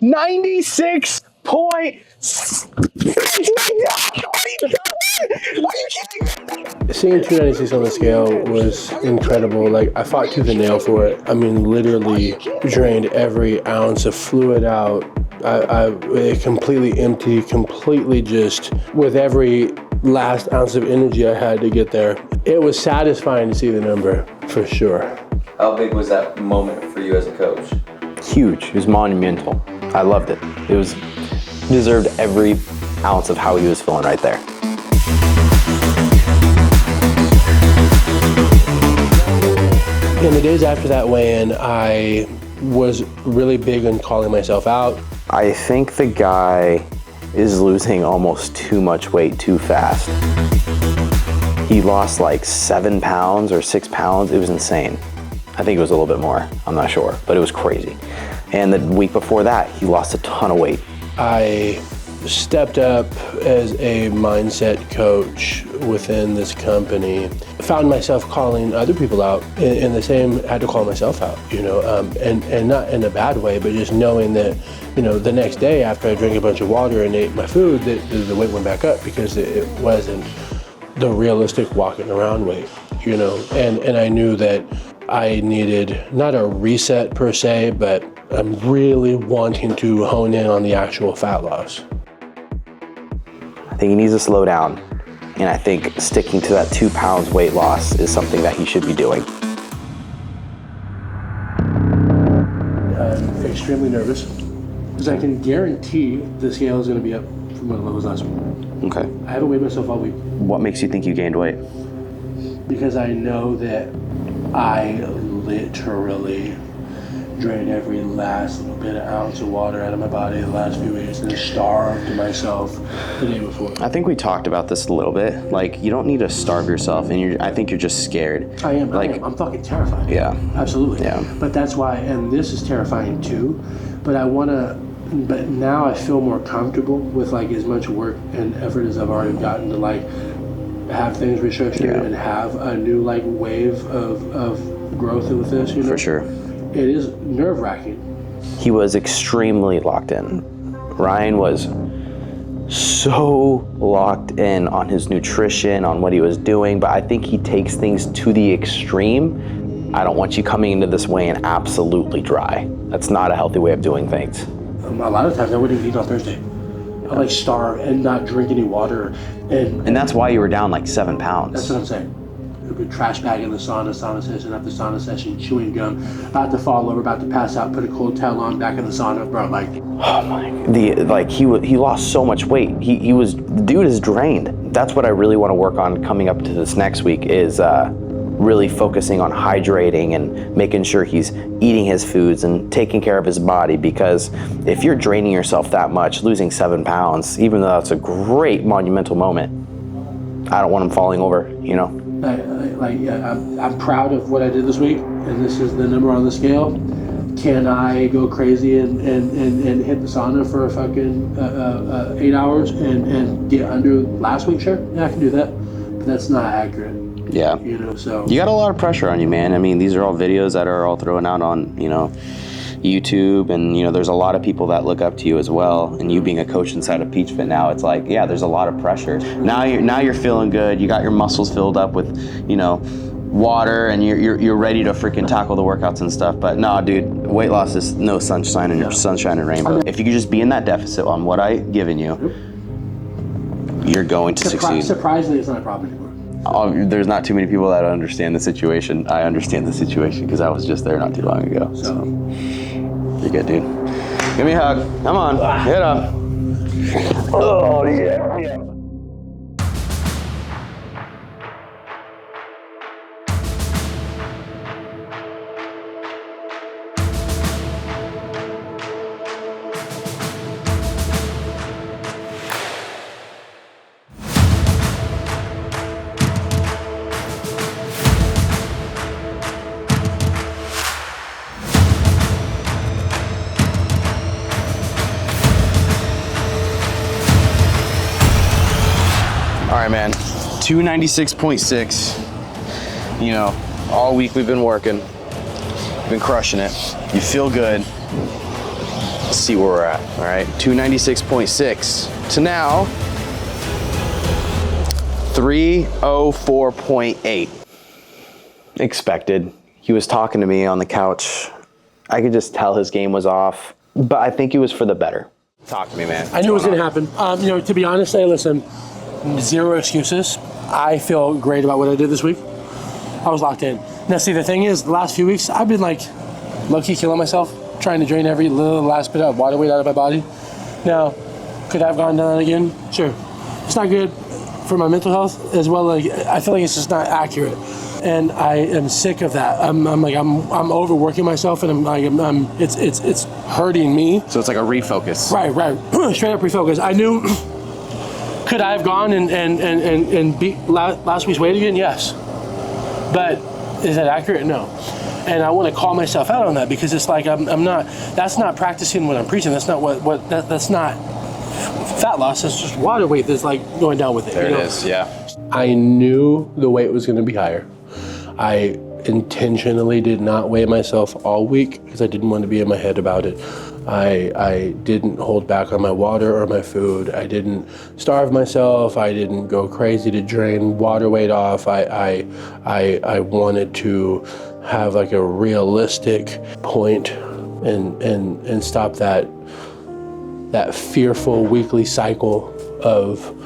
96 point. Are you kidding? Seeing 296 on the scale was incredible. Like, I fought tooth and nail for it. I mean, literally drained every ounce of fluid out. It completely empty, completely just with every last ounce of energy I had to get there. It was satisfying to see the number, for sure. How big was that moment for you as a coach? Huge. It was monumental. I loved it. It was deserved every ounce of how he was feeling right there. In the days after that weigh-in, I was really big on calling myself out. I think the guy is losing almost too much weight too fast. He lost like 7 pounds or 6 pounds. It was insane. I think it was a little bit more. I'm not sure, but it was crazy. And the week before that, he lost a ton of weight. I stepped up as a mindset coach within this company. Found myself calling other people out in the same, had to call myself out, you know, and not in a bad way, but just knowing that, you know, the next day after I drank a bunch of water and ate my food, that the weight went back up because it wasn't the realistic walking around weight, you know, and I knew that I needed not a reset per se, but I'm really wanting to hone in on the actual fat loss. I think he needs to slow down. And I think sticking to that 2 pounds weight loss is something that he should be doing. I'm extremely nervous because I can guarantee the scale is going to be up from what it was last week. Okay. I haven't weighed myself all week. What makes you think you gained weight? Because I know that I literally drained every last little bit of ounce of water out of my body the last few weeks and starved myself the day before. I think we talked about this a little bit. Like, you don't need to starve yourself, and I think you're just scared. I am. Like, I'm fucking terrified. Yeah. Absolutely. Yeah. But that's why, and this is terrifying too, but but now I feel more comfortable with like as much work and effort as I've already gotten to like have things restructured and have a new like wave of growth with this, you know? For sure. It is nerve-wracking. He was extremely locked in. Ryan was so locked in on his nutrition, on what he was doing, but I think he takes things to the extreme. I don't want you coming into this weigh-in absolutely dry. That's not a healthy way of doing things. A lot of times I wouldn't even eat on Thursday. I'd like starve and not drink any water. And that's why you were down like 7 pounds. That's what I'm saying. Trash bag in the sauna session after sauna session, chewing gum, about to fall over, about to pass out, put a cold towel on, back in the sauna, bro. Like, oh my! He lost so much weight. The dude is drained. That's what I really want to work on coming up to this next week is really focusing on hydrating and making sure he's eating his foods and taking care of his body. Because if you're draining yourself that much, losing 7 pounds, even though that's a great monumental moment, I don't want him falling over. You know. I'm proud of what I did this week, and this is the number on the scale. Can I go crazy and hit the sauna for a fucking 8 hours and get under last week? Sure, yeah, I can do that, but that's not accurate. Yeah. You know, so. You got a lot of pressure on you, man. I mean, these are all videos that are all thrown out on, you know, YouTube, and you know there's a lot of people that look up to you as well, and you being a coach inside of PeachFit now, it's like, yeah, there's a lot of pressure. Now you're feeling good, you got your muscles filled up with, you know, water, and you're ready to freaking tackle the workouts and stuff. But no, dude, weight loss is no sunshine and rainbow. If you could just be in that deficit on what I've given you, you're going to succeed. Surprisingly, it's not a problem anymore. There's not too many people that understand the situation. I understand the situation because I was just there not too long ago. So you're good, dude. Give me a hug. Come on, get up. Oh yeah. All right, man, 296.6. You know, all week we've been working, been crushing it. You feel good. Let's see where we're at. All right, 296.6 to now 304.8. Expected. He was talking to me on the couch. I could just tell his game was off, but I think it was for the better. Talk to me, man. I knew it was going to happen. To be honest, hey, listen, zero excuses. I feel great about what I did this week. I was locked in. Now, see, the thing is, the last few weeks, I've been like low-key killing myself, trying to drain every little last bit of water weight out of my body. Now, could I have gone down again? Sure. It's not good for my mental health as well. Like, I feel like it's just not accurate. And I am sick of that. I'm overworking myself, and it's hurting me. So it's like a refocus. Right. Straight up refocus. I knew. Could I have gone and beat last week's weight again? Yes. But is that accurate? No. And I want to call myself out on that, because it's like I'm not. That's not practicing what I'm preaching. That's not that's not fat loss. That's just water weight that's like going down with it. There it is. Yeah. I knew the weight was going to be higher. I intentionally did not weigh myself all week because I didn't want to be in my head about it. I didn't hold back on my water or my food. I didn't starve myself. I didn't go crazy to drain water weight off. I wanted to have like a realistic point and stop that fearful weekly cycle of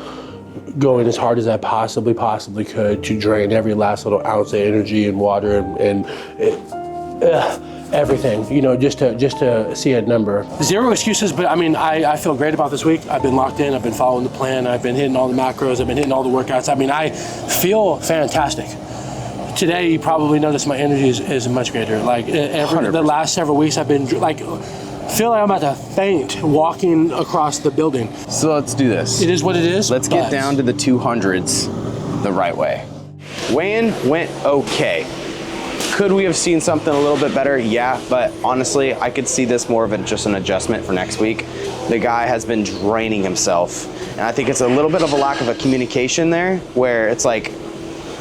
going as hard as I possibly could to drain every last little ounce of energy and water and everything, just to see a number. Zero excuses, but I feel great about this week. I've been locked in, I've been following the plan, I've been hitting all the macros, I've been hitting all the workouts. I feel fantastic. Today, you probably noticed my energy is much greater. Like the last several weeks, I've been like, feel like I'm about to faint walking across the building. So let's do this. It is what it is. Let's get down to the 200s the right way. Weigh-in went okay. Could we have seen something a little bit better? Yeah, but honestly, I could see this more of just an adjustment for next week. The guy has been draining himself, and I think it's a little bit of a lack of a communication there, where it's like,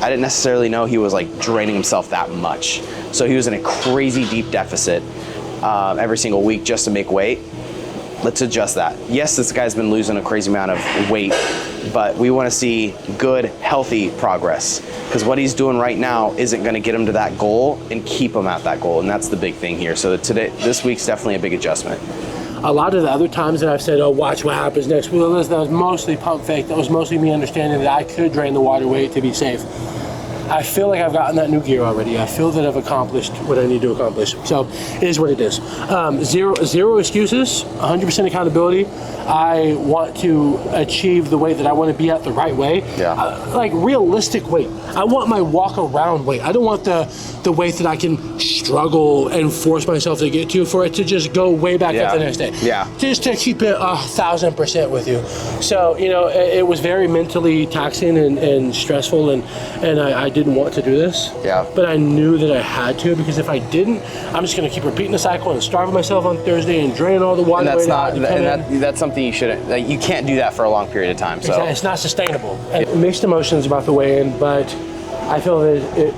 I didn't necessarily know he was like draining himself that much. So he was in a crazy deep deficit every single week just to make weight. Let's adjust that. Yes, this guy's been losing a crazy amount of weight, but we want to see good, healthy progress, because what he's doing right now isn't going to get him to that goal and keep him at that goal, and that's the big thing here. So this week's definitely a big adjustment. A lot of the other times that I've said, oh, watch what happens next week, that was mostly pump fake. That was mostly me understanding that I could drain the water weight to be safe. I feel like I've gotten that new gear already. I feel that I've accomplished what I need to accomplish. So it is what it is. Zero excuses, 100% accountability. I want to achieve the weight that I want to be at the right way. Yeah. Like realistic weight. I want my walk around weight. I don't want the weight that I can struggle and force myself to get to, for it to just go way back up the next day. Yeah. Just to keep it 1,000% with you. So, it was very mentally taxing and stressful, and I didn't want to do this. Yeah. But I knew that I had to, because if I didn't, I'm just going to keep repeating the cycle and starving myself on Thursday and draining all the water weight out. That's something you shouldn't. Like, you can't do that for a long period of time. So exactly. It's not sustainable. And mixed emotions about the weigh-in, but I feel that it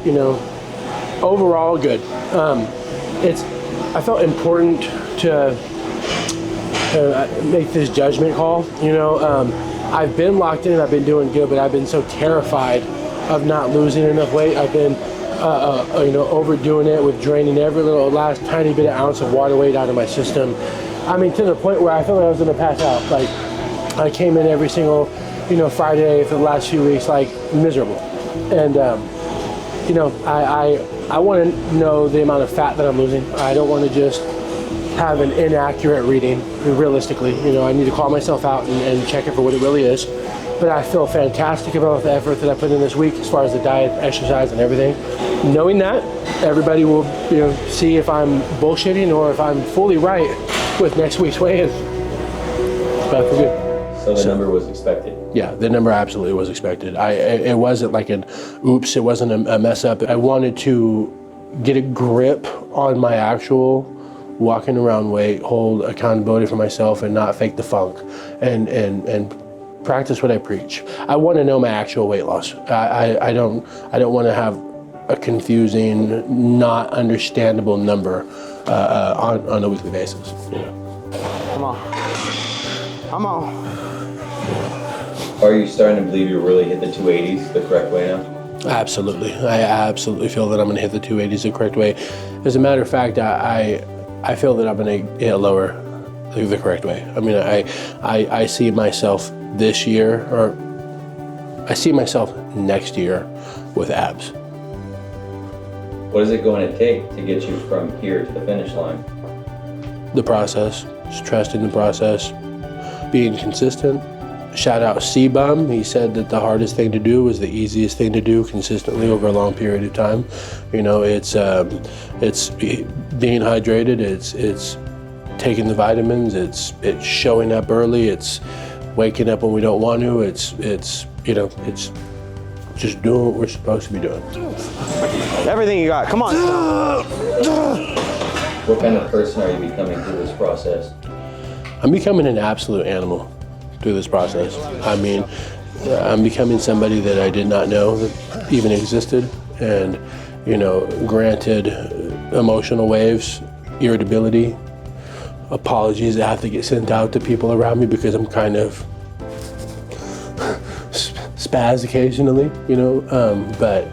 overall good. I felt important to make this judgment call. I've been locked in, I've been doing good, but I've been so terrified of not losing enough weight. I've been overdoing it with draining every little last tiny bit of ounce of water weight out of my system. To the point where I felt like I was going to pass out. Like, I came in every single Friday for the last few weeks like miserable, and I want to know the amount of fat that I'm losing. I don't want to just have an inaccurate reading. Realistically, I need to call myself out and check it for what it really is. But I feel fantastic about the effort that I put in this week as far as the diet, exercise, and everything. Knowing that, everybody will see if I'm bullshitting or if I'm fully right with next week's weigh-in. But I feel good. So the number was expected? Yeah, the number absolutely was expected. It wasn't like an oops, it wasn't a mess up. I wanted to get a grip on my actual walking around weight, hold accountability for myself, and not fake the funk, and practice what I preach. I want to know my actual weight loss. I don't want to have a confusing, not understandable number on a weekly basis. Come on. Are you starting to believe you really hit the 280s the correct way now? Absolutely. I absolutely feel that I'm going to hit the 280s the correct way. As a matter of fact, I feel that I'm going to hit lower the correct way. I mean, I see myself this year, or I see myself next year with abs. What is it going to take to get you from here to the finish line? The process, just trusting the process, being consistent. Shout out C-Bum. He said that the hardest thing to do was the easiest thing to do consistently over a long period of time. You know, it's being hydrated, it's taking the vitamins, it's showing up early, it's waking up when we don't want to, it's just doing what we're supposed to be doing. Everything you got, come on. What kind of person are you becoming through this process? I'm becoming an absolute animal through this process. I mean, I'm becoming somebody that I did not know that even existed. And, you know, granted, emotional waves, irritability, apologies that have to get sent out to people around me because I'm kind of spaz occasionally, you know. But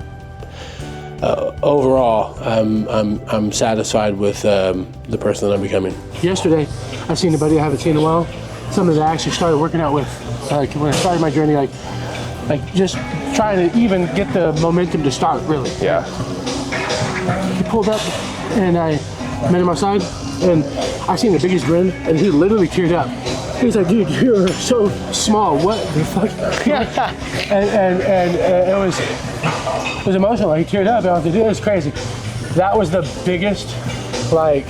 overall, I'm satisfied with the person that I'm becoming. Yesterday, I seen a buddy I haven't seen in a while. Somebody that I actually started working out with, when I started my journey, like just trying to even get the momentum to start, really. Yeah. He pulled up, and I met him outside, and I seen the biggest grin, and he literally teared up. He's like, dude, you're so small. What the fuck? Yeah. And it was emotional. Like, he teared up, and I was like, dude, it was crazy. That was the biggest, like,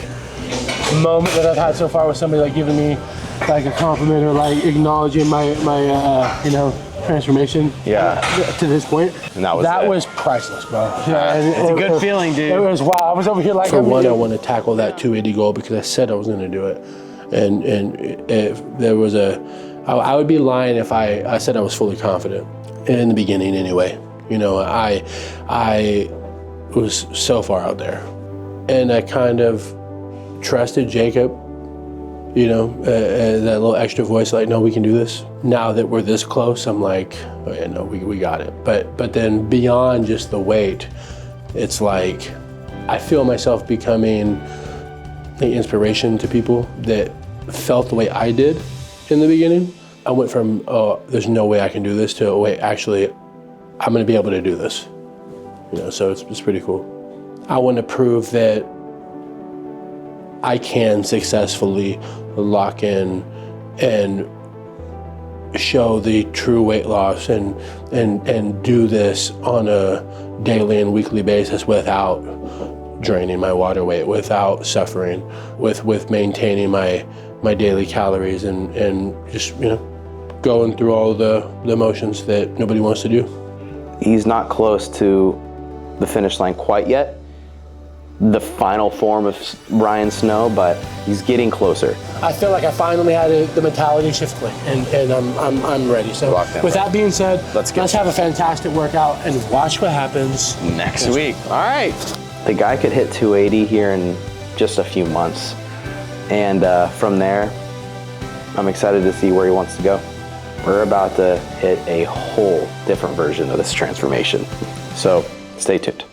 moment that I've had so far with somebody like giving me like a compliment or like acknowledging my transformation. Yeah. To this point. And that was priceless, bro. Yeah, it's a good feeling, dude. It was wow. I was over here like. For one, I want to tackle that 280 goal because I said I was going to do it, and if there was I would be lying if I said I was fully confident in the beginning anyway. You know, I was so far out there, and I kind of trusted Jacob. You know, that little extra voice, like, no, we can do this. Now that we're this close, I'm like, oh yeah, no, we got it. But then beyond just the weight, it's like, I feel myself becoming the inspiration to people that felt the way I did in the beginning. I went from, oh, there's no way I can do this, to, oh, wait, actually, I'm gonna be able to do this. You know, so it's pretty cool. I want to prove that I can successfully lock in and show the true weight loss and do this on a daily and weekly basis without draining my water weight, without suffering, with maintaining my daily calories and just, you know, going through all the motions that nobody wants to do. He's not close to the finish line quite yet, the final form of Ryan Snow, but he's getting closer. I feel like I finally had the mentality shift click, and I'm ready. So with that being said, let's have a fantastic workout and watch what happens next week. All right. The guy could hit 280 here in just a few months, and from there, I'm excited to see where he wants to go. We're about to hit a whole different version of this transformation. So stay tuned.